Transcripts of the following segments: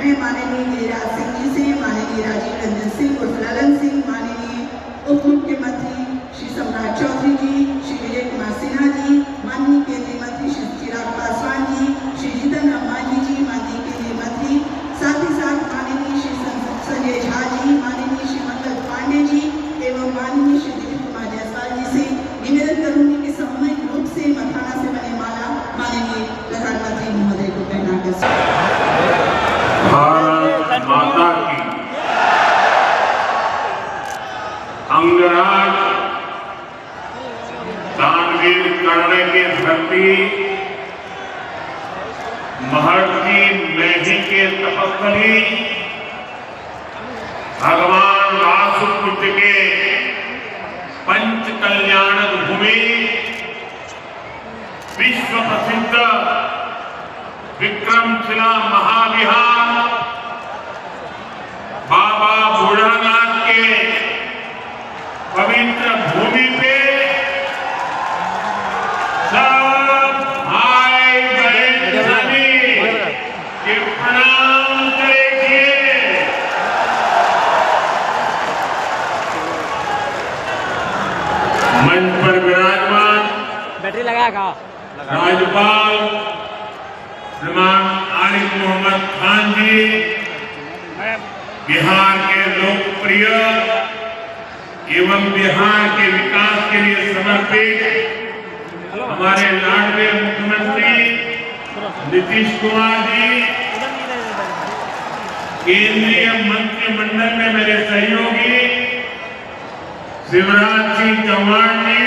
मैं माननीय गिरिराज सिंह जी से, माननीय राजीव रंजन सिंह उर्फ ललन सिंह, माननीय उप मुख्यमंत्री श्री सम्राट चौधरी जी, श्री विजय कुमार सिन्हा जी, माननीय केंद्रीय मंत्री श्री चिराग पासवान जी, श्री जीतन राम मांझी जी, माननीय केंद्रीय मंत्री, साथ ही साथ माननीय श्री संजय झा जी, माननीय श्री मंगल पांडे जी एवं माननीय श्री दिलीप कुमार जायसवाल जी से निवेदन करूंगी कि सामूहिक रूप से मखाना से बने माला माननीय प्रधानमंत्री महोदय को पहनाकर। भारत माता की अंगराज दानवीर कर्ण के धरती महर्षि मेघी के तपस्थली भगवान वासुपुत्र के पंच कल्याण भूमि विश्व प्रसिद्ध विक्रमशिला महाविहार बाबा भोलानाथ के पवित्र भूमि पे सब भाई बहन सभी के प्रणाम करेंगे। मंच पर विराजमान बैटरी लगाएगा राज्यपाल श्रीमान आरिफ मोहम्मद खान जी, बिहार के लोकप्रिय एवं बिहार के विकास के लिए समर्पित हमारे लाडले मुख्यमंत्री नीतीश कुमार जी, केंद्रीय मंत्रिमंडल में मेरे सहयोगी शिवराज सिंह चौहान जी,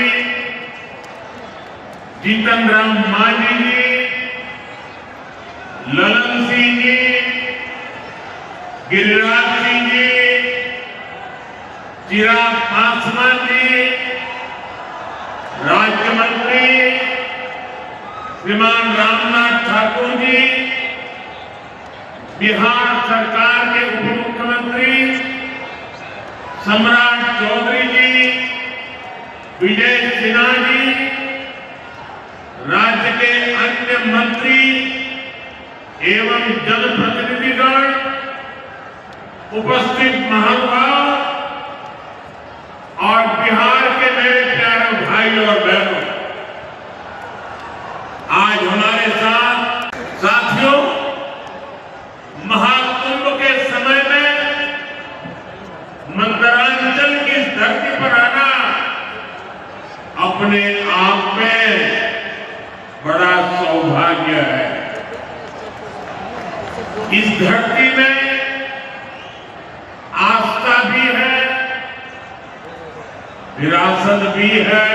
जीतन राम मांझी जी, ललन सिंह जी, गिरिराज सिंह जी, चिराग पासवान जी, राज्य मंत्री श्रीमान रामनाथ ठाकुर जी, बिहार सरकार के उप मुख्यमंत्री सम्राट चौधरी जी, विजय सिन्हा जी, राज्य के अन्य मंत्री एवं जनप्रतिनिधिगण, उपस्थित महानुभाव और बिहार के मेरे प्यारे भाई और बहनों, आज हमारे साथ साथियों महाकुंभ के समय में मंदरांचल की धरती पर आना अपने आप में बड़ा सौभाग्य है। इस धरती में आस्था भी है, विरासत भी है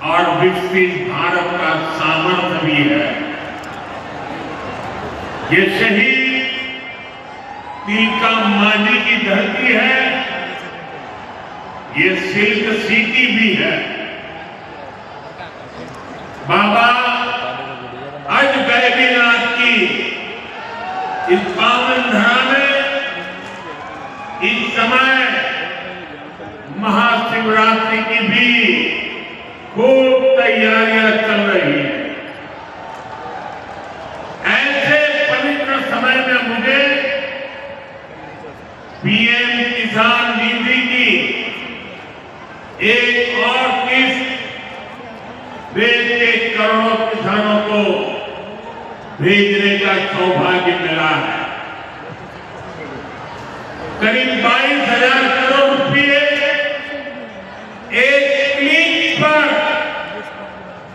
और विकसित भारत का सामर्थ्य भी है। ये शहीद तिलका मांझी की धरती है, ये सिल्क सिटी भी है। बाबा आज बैद्यनाथ की इस पावन धरा में इस समय महाशिवरात्रि की भी खूब तैयारियां चल रही हैं। ऐसे पवित्र समय में मुझे पीएम किसान निधि की एक और किस्त देश के करोड़ों किसानों को भेजने का सौभाग्य मिला है। करीब 22,000 करोड़ रुपए एक क्लिक पर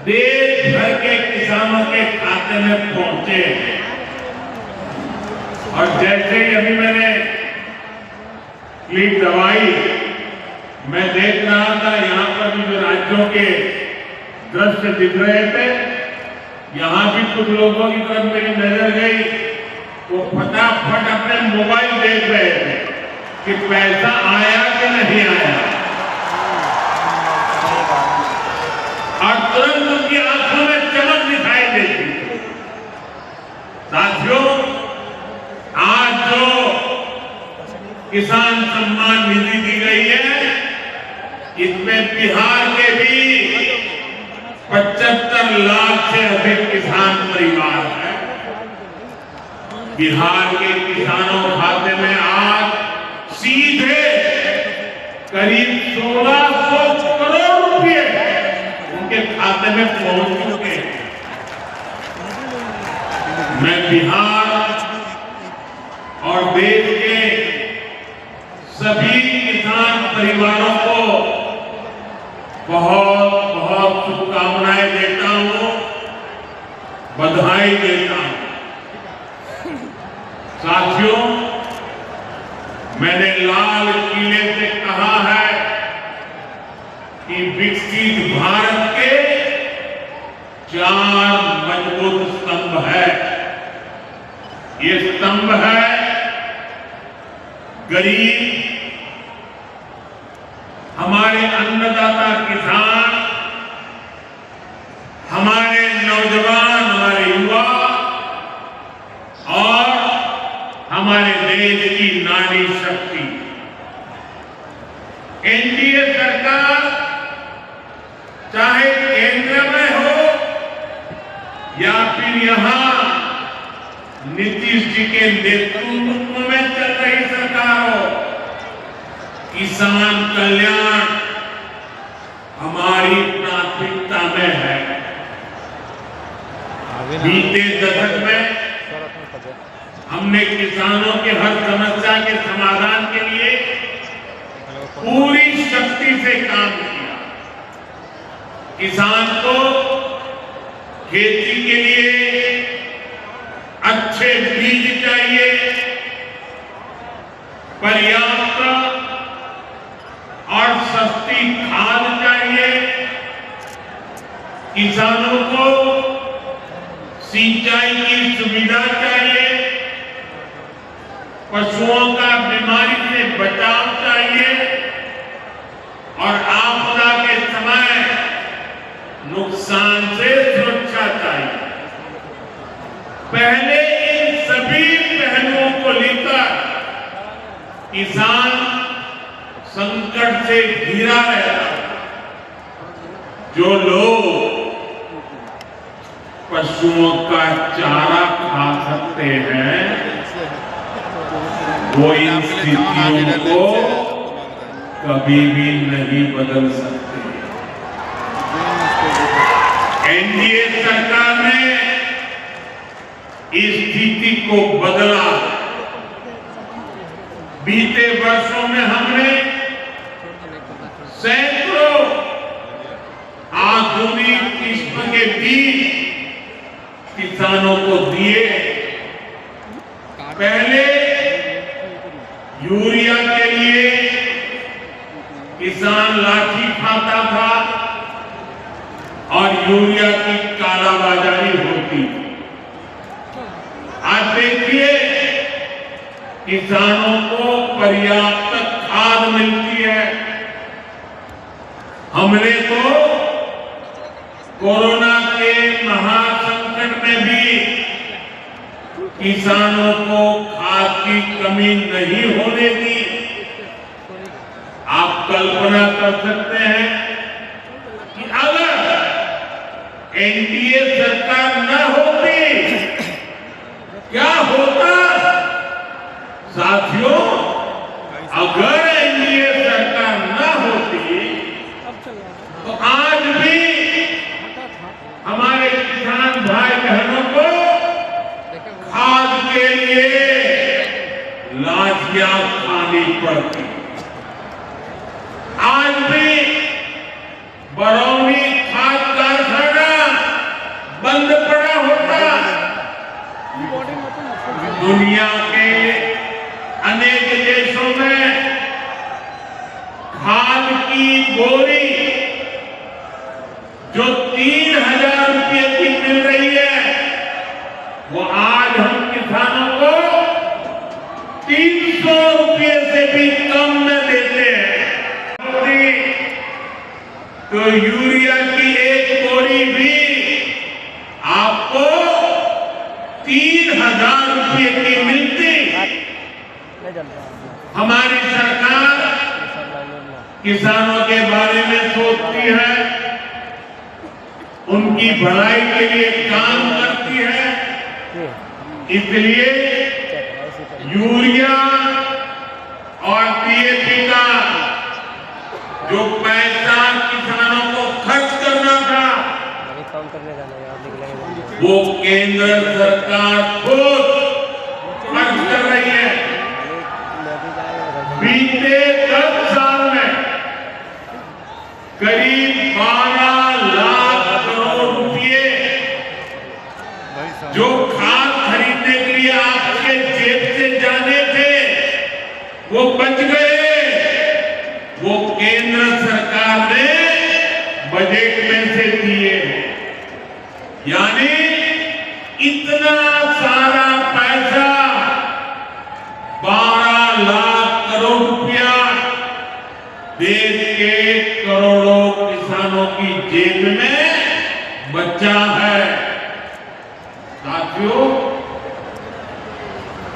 देश भर के किसानों के खाते में पहुंचे हैं। और जैसे ही अभी मैंने क्लिक दबाई, मैं देख रहा था यहाँ पर भी जो राज्यों के दृश्य दिख रहे थे, यहाँ भी कुछ लोगों की तरफ मेरी नजर गई, वो फटाफट अपने मोबाइल देख रहे थे कि पैसा आया कि नहीं आया, और तुरंत उनकी आंखों में चमक दिखाई देती। साथियों, आज जो किसान सम्मान निधि दी गई है, इसमें बिहार के भी 75 लाख से अधिक किसान परिवार हैं। बिहार के किसानों खाते में आज सीधे करीब 1600 करोड़ रुपए उनके खाते में पहुंच चुके हैं। मैं बिहार और देश के सभी किसान परिवारों को बहुत बहुत शुभकामनाएं देता हूं, बधाई देता हूं। साथियों, मैंने लाल किले से कहा है कि विकसित भारत के 4 मजबूत स्तंभ है। ये स्तंभ है गरीब, हमारे अन्नदाता किसान, हमारे नौजवान, हमारे युवा और हमारे देश की नारी शक्ति। एनडीए सरकार चाहे केंद्र में हो या फिर यहां नीतीश जी के नेतृत्व में चल रही सरकार हो, किसान कल्याण हमारी प्राथमिकता में है। बीते दशक में हमने किसानों के हर समस्या के समाधान के लिए पूरी शक्ति से काम किया। किसान को खेती के लिए अच्छे बीज चाहिए, पर्याप्त और सस्ती खाद चाहिए, किसानों को सिंचाई की सुविधा चाहिए, पशुओं का बीमारी से बचाव चाहिए और आपदा के समय नुकसान से सुरक्षा चाहिए। पहले इन सभी पहलुओं को लेकर किसान संकट से घिरा रहता। जो लोग पशुओं का चारा खा सकते हैं वो इन स्थितियों को कभी भी नहीं बदल सकते। एनडीए सरकार ने इस स्थिति को बदला। बीते वर्षों में हमने सैकड़ों आधुनिक किस्म के बीज किसानों को दिए। पहले यूरिया के लिए किसान लाठी खाता था और यूरिया की कालाबाजारी होती। आज देखिए किसानों को पर्याप्त खाद मिलती है। हमने तो कोरोना के महासंकट में भी किसानों को खाद की कमी नहीं होने दी। आप कल्पना कर सकते हैं कि अगर एनडीए सरकार न होती क्या होता। साथियों, अगर एनडीए सरकार न होती तो आज भी हमारे किसान भाई बहनों को खाद के लिए लाठियां खानी पड़ती। आज भी बरौनी खाद कारखाना बंद पड़ा होता। दुनिया के अनेक देशों में खाद की बोरी जो 3000 रुपये की मिल रही है वो आज हम किसानों को 300 रुपये से भी कम में देते हैं। तो यूरिया की एक बोरी भी आपको 3000 रुपये की मिलती। हमारी सरकार किसानों के बारे में सोचती है, उनकी भलाई के लिए काम करती है। इसलिए यूरिया और डीएपी का जो पैसा किसानों को खर्च करना था वो केंद्र सरकार खुद खर्च कर रही है। बीते 10 साल में करीब 12 लाख करोड़ रुपए जो खाद खरीदने के लिए आपके जेब से जाने थे वो बच गए। वो केंद्र सरकार ने बजट में से दिए। यानी इतना सारा पैसा 12 लाख करोड़ रुपया देश के करोड़ों किसानों की जेब में बचा है। साथियों,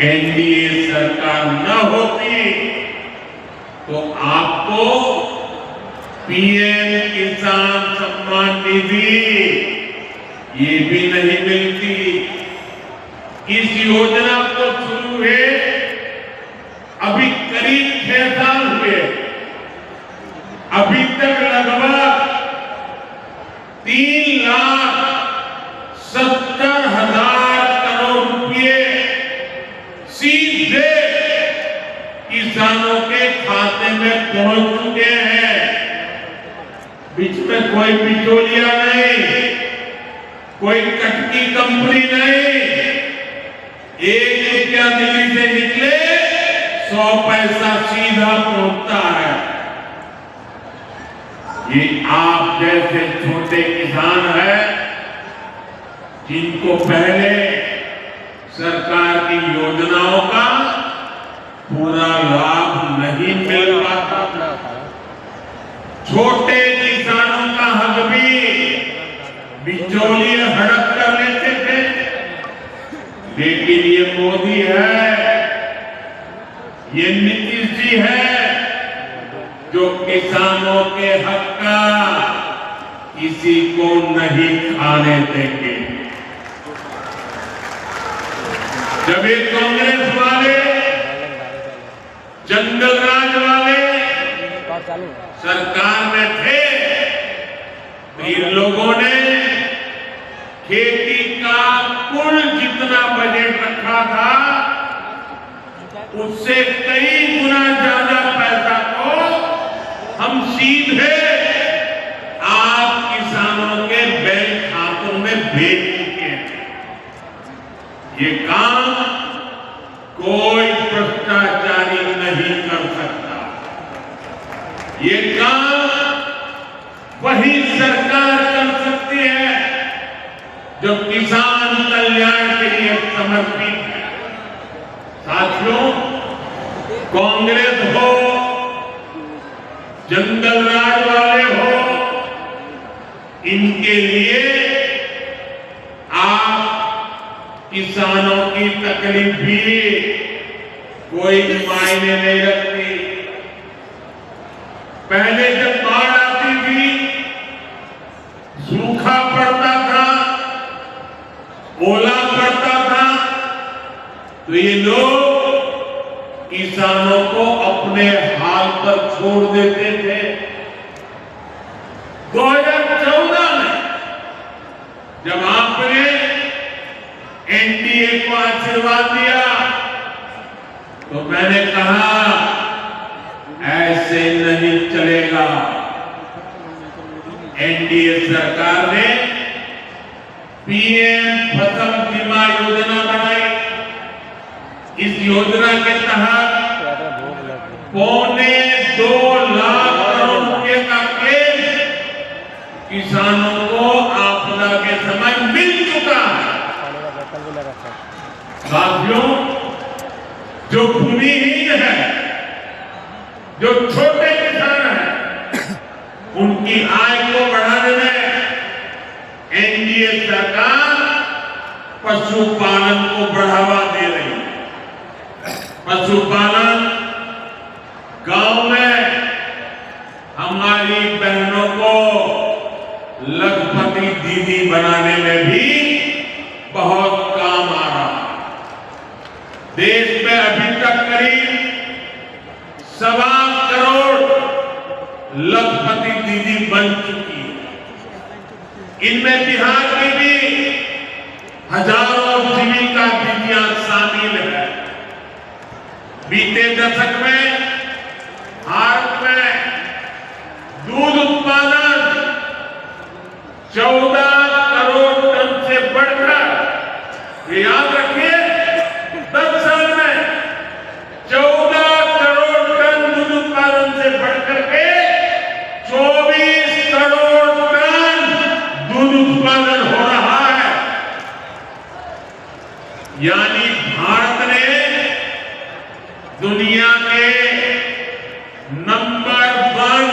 एनडीए सरकार न होती तो आपको पीएम किसान सम्मान निधि ये भी नहीं मिलती। इस योजना को शुरू हुए अभी करीब 6 साल हुए। अभी तक लगभग 3,70,000 करोड़ रुपए सीधे किसानों के खाते में पहुंच चुके हैं। बीच में कोई बिचौलिया नहीं, कोई कटकी कंपनी नहीं। 1 रुपया दिल्ली से निकले 100 पैसा सीधा पहुंचता है। ये आप जैसे छोटे किसान हैं जिनको पहले सरकार की योजनाओं का पूरा लाभ नहीं मिल पाता था। छोटे किसानों का हक भी बिचौलिए हड़प कर लेते थे। लेकिन ये मोदी है, ये नीतीश जी है जो किसानों के हक का किसी को नहीं खाने देंगे। जब ये कांग्रेस वाले, जंगल राज वाले सरकार में थे तो इन लोगों ने खेती का कुल जितना बजट रखा था उससे कई गुना ज्यादा पैसा को हम सीधे आप किसानों के बैंक खातों में भेज चुके हैं। ये काम कोई भ्रष्टाचारी नहीं कर सकता। ये काम वही सरकार कर सकती है जो किसान कल्याण के लिए समर्पित है। साथियों, कांग्रेस हो, जंगल राज वाले हो, इनके लिए आप किसानों की तकलीफ भी कोई मायने नहीं रखती। पहले जब बाढ़ आती थी, सूखा पड़ता था, ओला पड़ता था, तो ये लोग किसानों को अपने हाल पर छोड़ देते थे। 2014 में जब आपने एनडीए को आशीर्वाद दिया तो मैंने कहा ऐसे नहीं चलेगा। एनडीए सरकार ने पीएम फसल बीमा योजना बनाई। इस योजना के तहत 2.25 लाख करोड़ रुपए का क्लेम किसानों को आपदा के समय मिल चुका है। साथियों, जो भूमिहीन है, जो छोटे किसान हैं, उनकी आय को बढ़ाने में एनडीए सरकार पशुपालन को बढ़ावा दे रही है। पशुपालन गांव में हमारी बहनों को लखपति दीदी बनाने में भी बहुत काम आ रहा है। देश में अभी तक करीब 1.25 करोड़ लखपति दीदी बन चुकी है। इनमें बिहार की भी हजारों जीविका दीदियां शामिल है। बीते दशक में भारत में दूध उत्पादन 14 करोड़ टन से बढ़कर, याद रखिए, 10 साल में 14 करोड़ टन दूध उत्पादन से बढ़कर के 24 करोड़ टन दूध उत्पादन हो रहा है। यानी भारत ने दुनिया के नंबर 1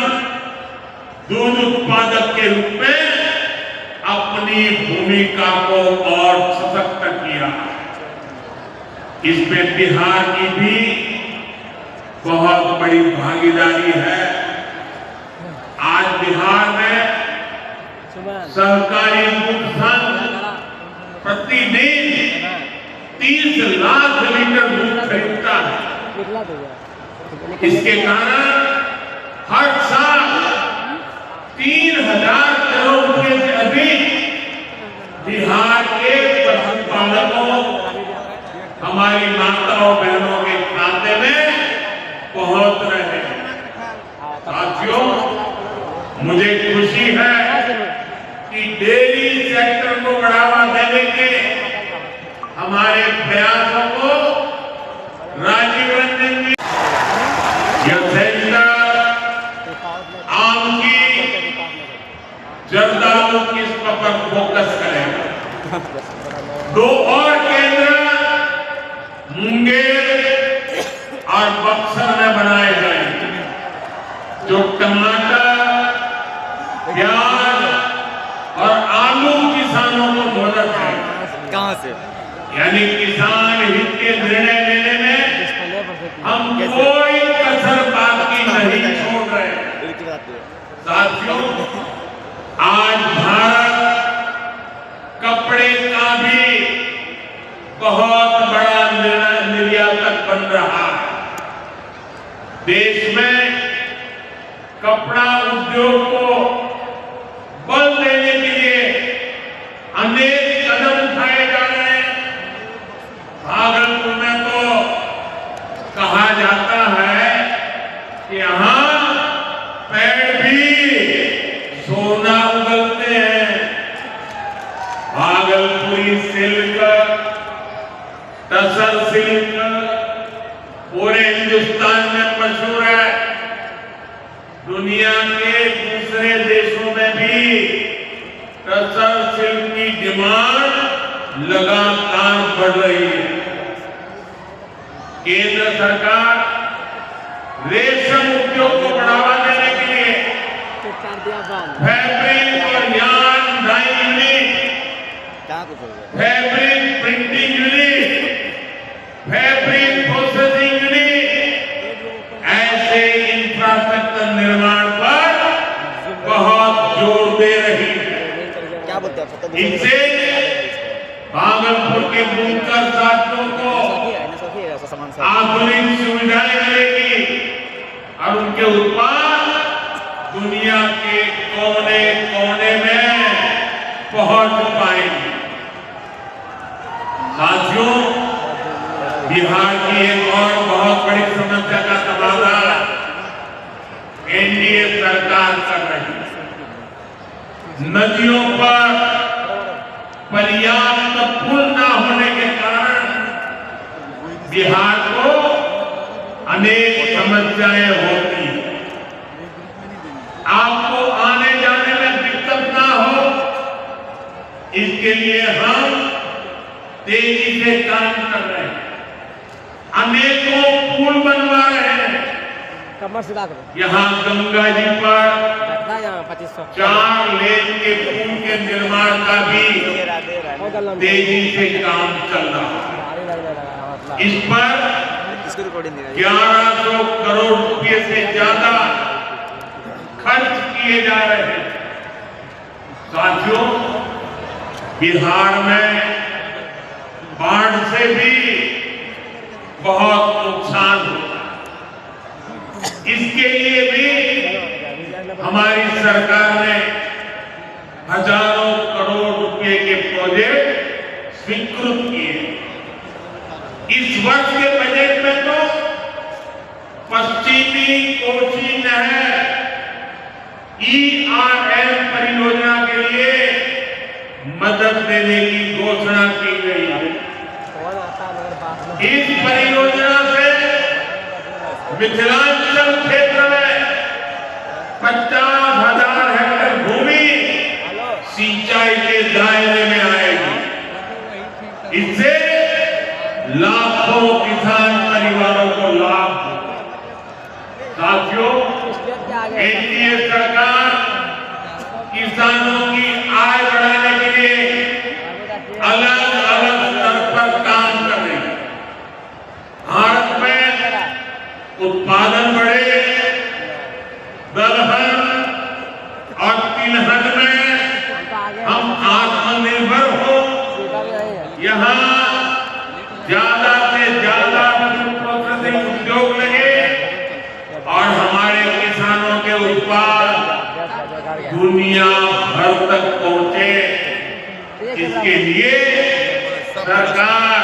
दूध उत्पादक के रूप में अपनी भूमिका को और सशक्त किया। इसमें बिहार की भी बहुत बड़ी भागीदारी है। आज बिहार में सहकारी दूध संघ प्रतिदिन 30 लाख लीटर दूध खरीदता है। इसके कारण हर साल 3000 करोड़ रुपए से अधिक बिहार के पशुपालकों, हमारी माताओं बहनों के खाते में पहुंच रहे हैं। साथियों, मुझे खुशी है कि डेयरी सेक्टर को बढ़ावा देने के हमारे प्रयासों को राजीव रंजन जी यह सेंटर आम की, जर्दालू किस्म पर फोकस करेगा। 2 और केंद्र मुंगेर और बक्सर में बनाए जाएंगे, जो टमाटर, प्याज और आलू किसानों को मदद है। कहां से? यानी किसान हित के निर्णय लेने में हम कोई कसर बाकी नहीं छोड़ रहे। साथियों, आज भारत कपड़े का भी बहुत बड़ा निर्यातक बन रहा है। देश में कपड़ा उद्योग को बल देने के लिए अनेक कदम उठाए जा रहे हैं। भागलपुर में तो कहा जाता है कि यहाँ पेड़ भी सोना उगलते हैं। भागलपुरी सिल्क, टसर सिल्क पूरे हिंदुस्तान में मशहूर है। दुनिया के दूसरे देशों में भी टसर सिल्क की डिमांड लगातार बढ़ रही है। केंद्र सरकार रेशम उद्योग को बढ़ावा देने के लिए फैब्रिक और yarn dye unit, fabric printing unit, fabric processing unit, ऐसे इंफ्रास्ट्रक्चर निर्माण पर बहुत जोर दे रही है। क्या बोलते हैं? इनसे भागलपुर के बुनकर साथियों को आधुनिक सुविधाएं मिलेगी और उनके उत्पाद दुनिया के कोने कोने में पहुंच पाएंगे। साथियों, बिहार की एक और बहुत बड़ी समस्या का समाधान एनडीए सरकार कर रही है। नदियों पर पर्याप्त पुल न होने के कारण बिहार को अनेक समस्याएं होती हैं। आपको आने जाने में दिक्कत ना हो, इसके लिए हम तेजी से काम कर रहे हैं। अनेकों पुल बनवा रहे हैं। यहाँ गंगा जी पर 4 लेन के पुल के निर्माण का भी तेजी से काम चल रहा है। इस पर 1100 करोड़ रुपए से ज्यादा खर्च किए जा रहे हैं। साथियों, बिहार में बाढ़ से भी बहुत नुकसान होता है। इसके लिए भी हमारी सरकार ने हजारों करोड़ रुपए के प्रोजेक्ट स्वीकृत किए। इस वर्ष के बजट में तो पश्चिमी कोसी नहर ERM परियोजना के लिए मदद देने की घोषणा की गई है। इस परियोजना से मिथिलांचल क्षेत्र में 50,000 हेक्टेयर भूमि सिंचाई के दायरे में आएगी। इससे लाखों किसान परिवारों को लाभ होगा। साथियों, एनडीए सरकार किसानों की आय बढ़ाने के लिए अलग अलग स्तर पर काम कर रही है। भारत में उत्पादन बढ़े, दलहन और तिलहन में हम आत्मनिर्भर हो, यहाँ ज्यादा से ज्यादा फूड प्रोसेसिंग उद्योग लगे और हमारे किसानों के उत्पाद दुनिया भर तक पहुंचे। इसके लिए सरकार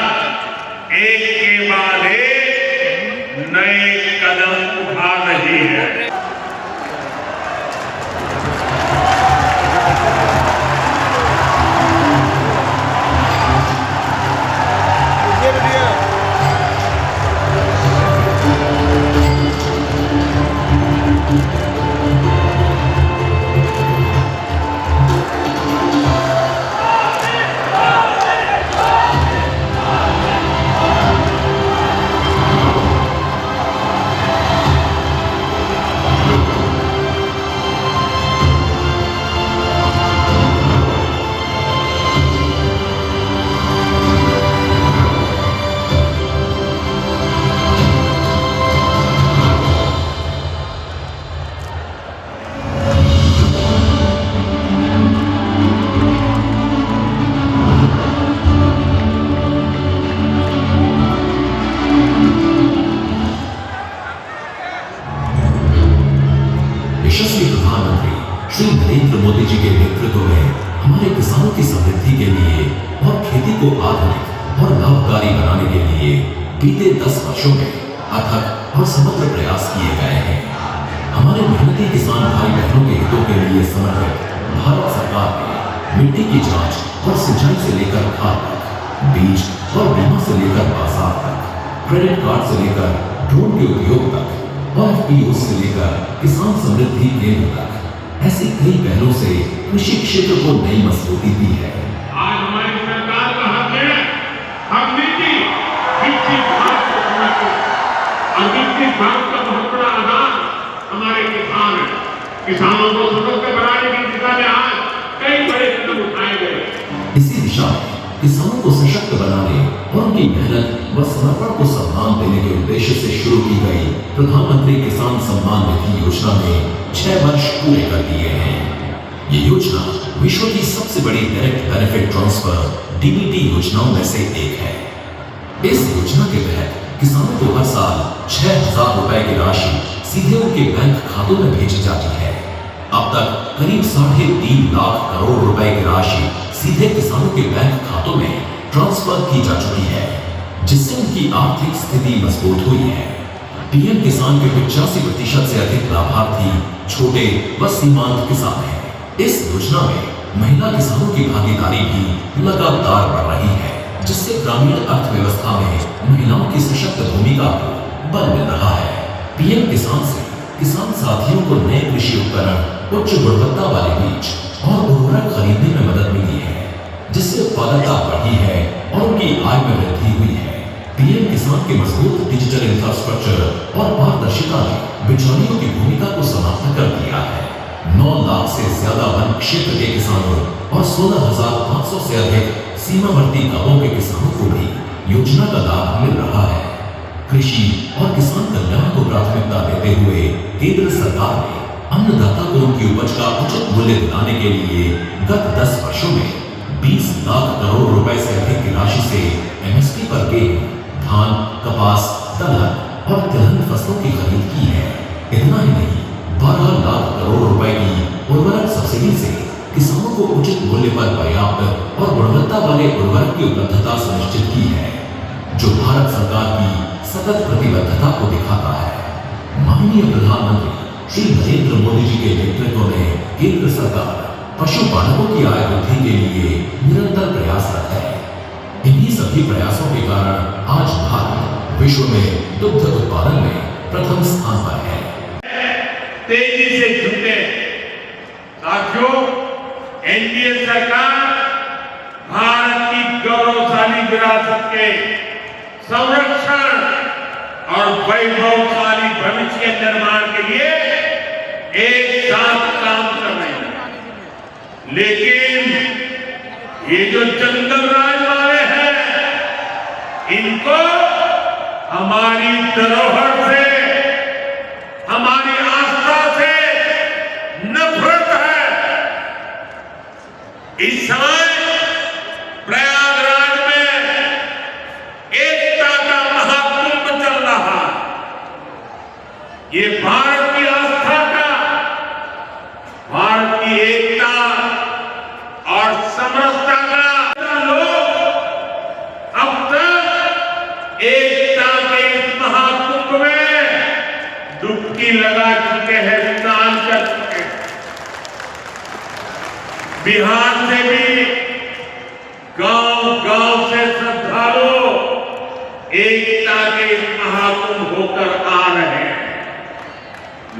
एक के बाद एक नए कदम उठा रही है। यशस्वी प्रधानमंत्री श्री नरेंद्र मोदी जी के नेतृत्व में हमारे किसानों की समृद्धि के लिए और खेती को आधुनिक और लाभकारी बनाने के लिए बीते 10 वर्षों में अथक और समग्र प्रयास किए गए हैं। हमारे मेहनती किसान भाई बहनों के हितों के लिए समर्पित भारत सरकार ने मिट्टी की जांच और सिंचाई से लेकर खाद तक, बीज और बीमा से लेकर बाजार तक, क्रेडिट कार्ड से लेकर ड्रोन के उद्योग तक और FPO से लेकर किसान समृद्धि केंद्र तक ऐसे कई पहलों से कृषि क्षेत्र को नई मजबूती दी है। आज हमारी सरकार का हक है हम विकसित भारत को समर्पित और विकसित भारत का बहुत बड़ा आधार हमारे किसान है। किसानों को सशक्त बनाने की दिशा में आज कई बड़े कदम उठाए गए। इसी दिशा में किसानों को सशक्त बनाने और उनकी मेहनत व समर्पण को सम्मान देने के उद्देश्य से शुरू की गई प्रधानमंत्री किसान सम्मान निधि योजना ने 6 वर्ष पूरे कर दिए हैं। ये योजना विश्व की सबसे बड़ी डायरेक्ट बेनिफिट ट्रांसफर DBT योजनाओं में से एक है। इस योजना के तहत किसानों को हर साल 6,000 रुपए की राशि सीधे उनके बैंक खातों में भेजी जाती है। अब तक करीब 3.5 लाख करोड़ रुपए की राशि सीधे किसानों के बैंक खातों में ट्रांसफर की जा चुकी है, जिससे उनकी आर्थिक स्थिति मजबूत हुई है। PM किसान के 85% से अधिक लाभार्थी छोटे व सीमांत किसान हैं। इस योजना में महिला किसानों की भागीदारी भी लगातार बढ़ रही है, जिससे ग्रामीण अर्थव्यवस्था में महिलाओं की सशक्त भूमिका को बल मिल रहा है। PM किसान से किसान साथियों को नए कृषि उपकरण, उच्च गुणवत्ता वाले बीज और उर्वरक खरीदने में मदद मिली है, जिससे उत्पादकता बढ़ी है और उनकी आय में वृद्धि हुई है। PM किसान के मजबूत डिजिटल इंफ्रास्ट्रक्चर और पारदर्शिता ने बिचौलियों की भूमिका को समाप्त कर दिया है। 9 लाख से ज्यादा वन क्षेत्र के किसानों और 16,500 से अधिक सीमावर्ती गांवों के किसानों को भी योजना का लाभ मिल रहा है। कृषि और किसान कल्याण को प्राथमिकता देते हुए केंद्र सरकार ने अन्नदाता को उनकी उपज का उचित मूल्य दिलाने के लिए गत 10 वर्षों में 20 लाख करोड़ रुपए से अधिक की राशि से MSP पर गेहूं, धान, कपास, दलहन और तिलहन फसलों की खरीद की है। इतना ही नहीं, 12 लाख करोड़ रुपए की उर्वरक सब्सिडी से किसानों को उचित मूल्य पर पर्याप्त और गुणवत्ता वाले उर्वरक की उपलब्धता सुनिश्चित की है, जो भारत सरकार की सतत प्रतिबद्धता को दिखाता है। माननीय प्रधानमंत्री श्री नरेंद्र मोदी जी के नेतृत्व में केंद्र सरकार पशुपालकों की आय वृद्धि के लिए निरंतर प्रयासरत है। इन्हीं सभी प्रयासों के कारण आज भारत विश्व में दुग्ध उत्पादन में प्रथम स्थान पर है। तेजी से जुटे साथियों, एनडीए सरकार भारत की गौरवशाली विरासत के संरक्षण और वैभवशाली भविष्य के निर्माण के लिए एक साथ काम कर रहे हैं। लेकिन ये जो जंगल राज वाले हैं, इनको हमारी धरोहर से, हमारी आस्था से नफरत है। इस समय प्रयागराज में एकता का महाकुंभ चल रहा है। ये भारत की आस्था का, भारत की एकता और समरसता का लोग अब तक एकता के इस महाकुंभ में डुबकी लगा चुके हैं, स्नान कर चुके हैं। बिहार से भी गांव-गांव से श्रद्धालु एकता के इस महाकुंभ होकर आ रहे हैं।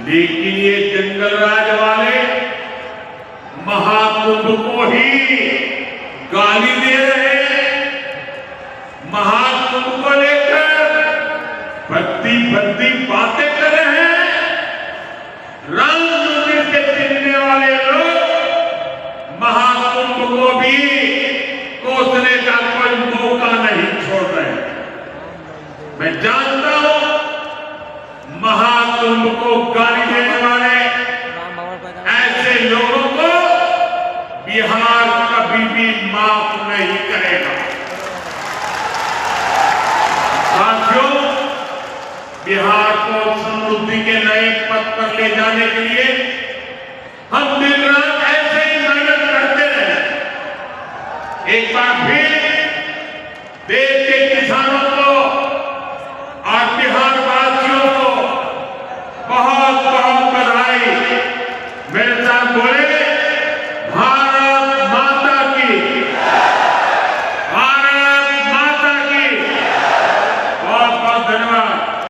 लेकिन ये जंगल राज वाले महाकुंभ को ही गाली दे रहे हैं। महाकुंभ को लेकर भद्दी बातें कर रहे हैं। राम मंदिर से चिढ़ने वाले लोग महाकुंभ को भी कोसने का कोई मौका नहीं छोड़ रहे। मैं जानता हूं महाकुंभ को गाली देने वाले ऐसे लोगों को बिहार कभी भी माफ नहीं करेगा। साथियों, बिहार को समृद्धि के नए पथ पर ले जाने के लिए हम दिन रात